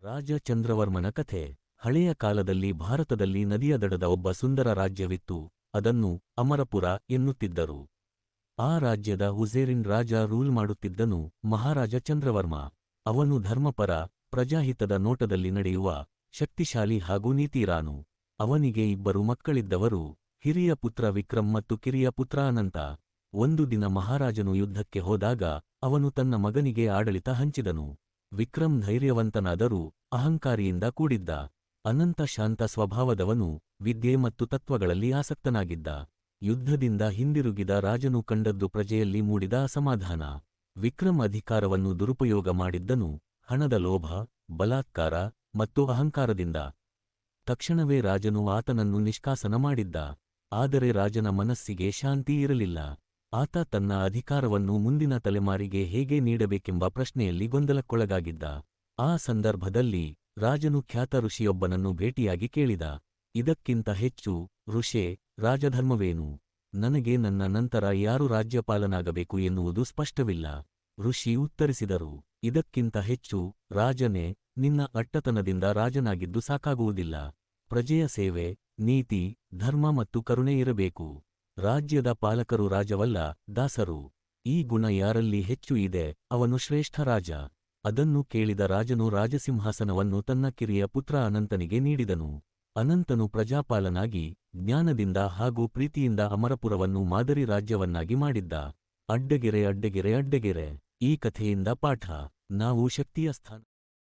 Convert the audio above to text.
ರಾಜ ಚಂದ್ರವರ್ಮನ ಕಥೆ. ಹಳೆಯ ಕಾಲದಲ್ಲಿ ಭಾರತದಲ್ಲಿ ನದಿಯ ದಡದ ಒಬ್ಬ ಸುಂದರ ರಾಜ್ಯವಿತ್ತು. ಅದನ್ನು ಅಮರಪುರ ಎನ್ನುತ್ತಿದ್ದರು. ಆ ರಾಜ್ಯದ ಉಝೇರಿನ್ ರಾಜ ರೂಲ್ ಮಾಡುತ್ತಿದ್ದನು. ಮಹಾರಾಜ ಚಂದ್ರವರ್ಮ. ಅವನು ಧರ್ಮಪರ, ಪ್ರಜಾಹಿತದ ನೋಟದಲ್ಲಿ ನಡೆಯುವ ಶಕ್ತಿಶಾಲಿ ಹಾಗೂ ನೀತಿರಾನು. ಅವನಿಗೆ ಇಬ್ಬರು ಮಕ್ಕಳಿದ್ದವರು, ಹಿರಿಯ ಪುತ್ರ ವಿಕ್ರಮ್ ಮತ್ತು ಕಿರಿಯ ಪುತ್ರ ಅನಂತ. ಒಂದು ದಿನ ಮಹಾರಾಜನು ಯುದ್ಧಕ್ಕೆ ಹೋದಾಗ ಅವನು ತನ್ನ ಮಗನಿಗೆ ಆಡಳಿತ ಹಂಚಿದನು. ವಿಕ್ರಮ್ ಧೈರ್ಯವಂತನಾದರೂ ಅಹಂಕಾರಿಯಿಂದ ಕೂಡಿದ್ದ. ಅನಂತ ಶಾಂತ ಸ್ವಭಾವದವನು, ವಿದ್ಯೆ ಮತ್ತು ತತ್ವಗಳಲ್ಲಿ ಆಸಕ್ತನಾಗಿದ್ದ. ಯುದ್ಧದಿಂದ ಹಿಂದಿರುಗಿದ ರಾಜನು ಕಂಡದ್ದು ಪ್ರಜೆಯಲ್ಲಿ ಮೂಡಿದ ಅಸಮಾಧಾನ. ವಿಕ್ರಮ್ ಅಧಿಕಾರವನ್ನು ದುರುಪಯೋಗ ಮಾಡಿದ್ದನು, ಹಣದ ಲೋಭ, ಬಲಾತ್ಕಾರ ಮತ್ತು ಅಹಂಕಾರದಿಂದ. ತಕ್ಷಣವೇ ರಾಜನು ಆತನನ್ನು ನಿಷ್ಕಾಸನ ಮಾಡಿದ್ದ. ಆದರೆ ರಾಜನ ಮನಸ್ಸಿಗೆ ಶಾಂತಿ ಇರಲಿಲ್ಲ. ಆತ ತನ್ನ ಅಧಿಕಾರವನ್ನು ಮುಂದಿನ ತಲೆಮಾರಿಗೆ ಹೇಗೆ ನೀಡಬೇಕೆಂಬ ಪ್ರಶ್ನೆಯಲ್ಲಿ ಗೊಂದಲಕ್ಕೊಳಗಾಗಿದ್ದ. ಆ ಸಂದರ್ಭದಲ್ಲಿ ರಾಜನು ಖ್ಯಾತ ಋಷಿಯೊಬ್ಬನನ್ನು ಭೇಟಿಯಾಗಿ ಕೇಳಿದ, ಇದಕ್ಕಿಂತ ಹೆಚ್ಚು, ಋಷೇ, ರಾಜಧರ್ಮವೇನು? ನನಗೆ ನನ್ನ ನಂತರ ಯಾರು ರಾಜ್ಯಪಾಲನಾಗಬೇಕು ಎನ್ನುವುದು ಸ್ಪಷ್ಟವಿಲ್ಲ. ಋಷಿ ಉತ್ತರಿಸಿದರು, ಇದಕ್ಕಿಂತ ಹೆಚ್ಚು, ರಾಜನೇ, ನಿನ್ನ ಅಟ್ಟತನದಿಂದ ರಾಜನಾಗಿದ್ದು ಸಾಕಾಗುವುದಿಲ್ಲ. ಪ್ರಜೆಯ ಸೇವೆ, ನೀತಿ, ಧರ್ಮ ಮತ್ತು ಕರುಣೆ ಇರಬೇಕು. ರಾಜ್ಯದ ಪಾಲಕರು ರಾಜವಲ್ಲ, ದಾಸರು. ಈ ಗುಣ ಯಾರಲ್ಲಿ ಹೆಚ್ಚು ಇದೆ, ಅವನು ಶ್ರೇಷ್ಠ ರಾಜ. ಅದನ್ನು ಕೇಳಿದ ರಾಜನು ರಾಜಸಿಂಹಾಸನವನ್ನು ತನ್ನ ಕಿರಿಯ ಪುತ್ರ ಅನಂತನಿಗೆ ನೀಡಿದನು. ಅನಂತನು ಪ್ರಜಾಪಾಲನಾಗಿ, ಜ್ಞಾನದಿಂದ ಹಾಗೂ ಪ್ರೀತಿಯಿಂದ ಅಮರಪುರವನ್ನು ಮಾದರಿ ರಾಜ್ಯವನ್ನಾಗಿ ಮಾಡಿದ್ದ. ಅಡ್ಡಗೆರೆ ಅಡ್ಡಗೆರೆ ಅಡ್ಡಗೆರೆ. ಈ ಕಥೆಯಿಂದ ಪಾಠ: ನಾವು ಶಕ್ತಿಯ ಸ್ಥಾನ